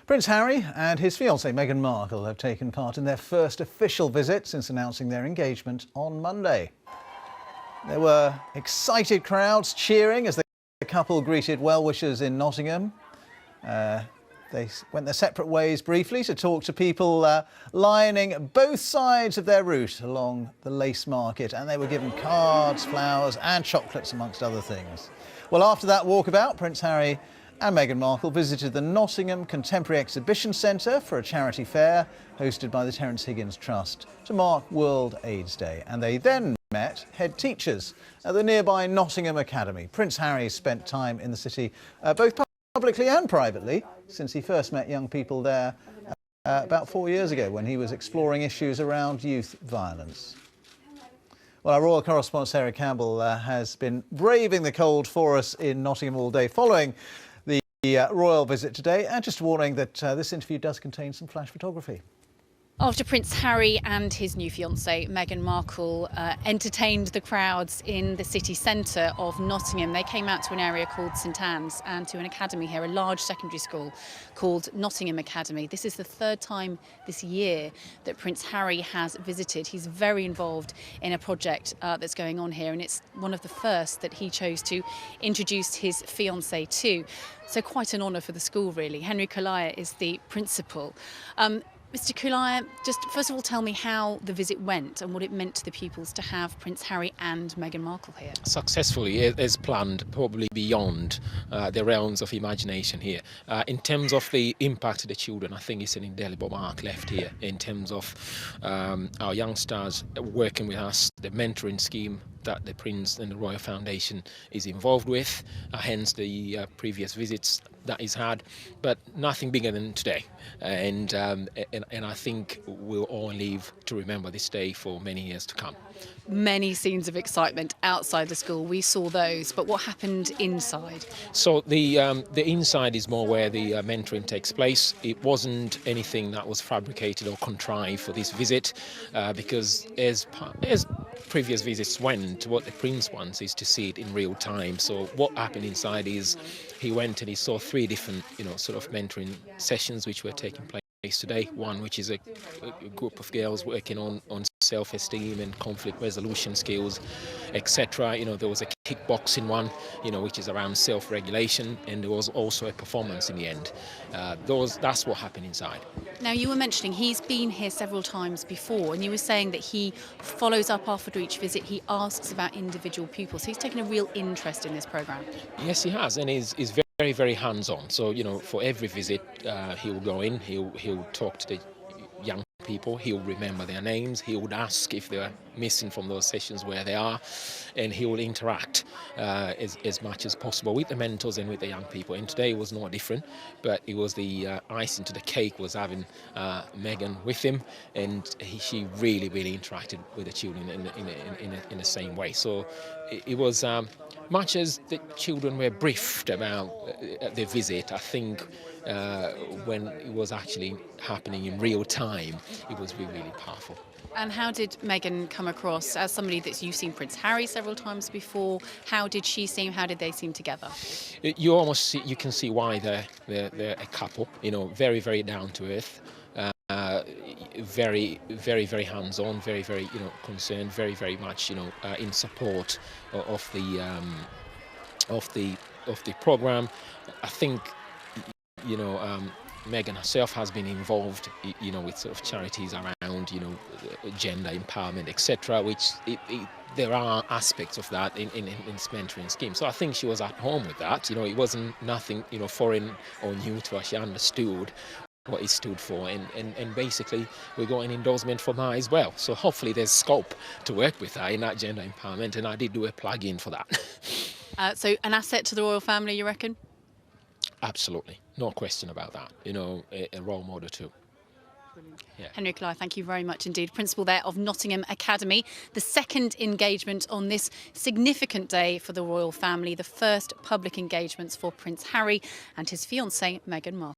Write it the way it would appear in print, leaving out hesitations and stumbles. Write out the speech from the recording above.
Prince Harry and his fiancée Meghan Markle have taken part in their first official visit since announcing their engagement on Monday. There were excited crowds cheering as the couple greeted well-wishers in Nottingham. They went their separate ways briefly to talk to people lining both sides of their route along the Lace Market, and they were given cards, flowers and chocolates amongst other things. Well, after that walkabout, Prince Harry and Meghan Markle visited the Nottingham Contemporary Exhibition Centre for a charity fair hosted by the Terrence Higgins Trust to mark World AIDS Day, and they then met head teachers at the nearby Nottingham Academy. Prince Harry spent time in the city both publicly and privately since he first met young people there about 4 years ago when he was exploring issues around youth violence. Well, our royal correspondent Sarah Campbell has been braving the cold for us in Nottingham all day following the royal visit today, and just warning that this interview does contain some flash photography. After Prince Harry and his new fiancée Meghan Markle entertained the crowds in the city centre of Nottingham, they came out to an area called St Anne's and to an academy here, a large secondary school called Nottingham Academy. This is the third time this year that Prince Harry has visited. He's very involved in a project that's going on here, and it's one of the first that he chose to introduce his fiancée to. So quite an honour for the school, really. Henry Collier is the principal. Mr. Collier, just first of all tell me how the visit went and what it meant to the pupils to have Prince Harry and Meghan Markle here. Successfully, as planned, probably beyond the realms of imagination here. In terms of the impact to the children, I think it's an indelible mark left here in terms of our youngsters working with us, the mentoring scheme that the Prince and the Royal Foundation is involved with, hence the previous visits that he's had, but nothing bigger than today. And I think we'll all live to remember this day for many years to come. Many scenes of excitement outside the school, we saw those, but what happened inside? So the inside is more where the mentoring takes place. It wasn't anything that was fabricated or contrived for this visit, because as previous visits went, what the Prince wants is to see it in real time. So what happened inside is he went and he saw 3 different, sort of mentoring sessions which were taking place today. One which is a group of girls working on self-esteem and conflict resolution skills, etc. There was a kickboxing one, which is around self-regulation, and there was also a performance in the end. That's what happened inside. Now, you were mentioning he's been here several times before, and you were saying that he follows up after each visit. He asks about individual pupils. So he's taken a real interest in this programme. Yes, he has, and he's very, very hands-on. So, for every visit, he'll go in, he'll talk to the young people, he'll remember their names, he would ask if they're missing from those sessions where they are, and he will interact as much as possible with the mentors and with the young people. And today was no different, but it was the icing to the cake was having Meghan with him, and she really, really interacted with the children in the same way. So it was much as the children were briefed about the visit, I think when it was actually happening in real time, it was really, really powerful. And how did Meghan come across as somebody that you've seen Prince Harry several times before? How did she seem? How did they seem together? You can see why they're a couple. Very, very down to earth. Very, very, very hands-on. Very, very, concerned. Very, very much, in support of the program. I think, Meghan herself has been involved, with sort of charities around, gender empowerment, etc., which there are aspects of that in this mentoring scheme. So I think she was at home with that. It wasn't nothing, foreign or new to her. She understood what it stood for, and basically we got an endorsement from her as well. So hopefully there's scope to work with her in that gender empowerment, and I did do a plug-in for that. So an asset to the royal family, you reckon? Absolutely, no question about that. A role model too. Yeah. Henry Collier, thank you very much indeed. Principal there of Nottingham Academy. The second engagement on this significant day for the royal family, the first public engagements for Prince Harry and his fiancée Meghan Markle.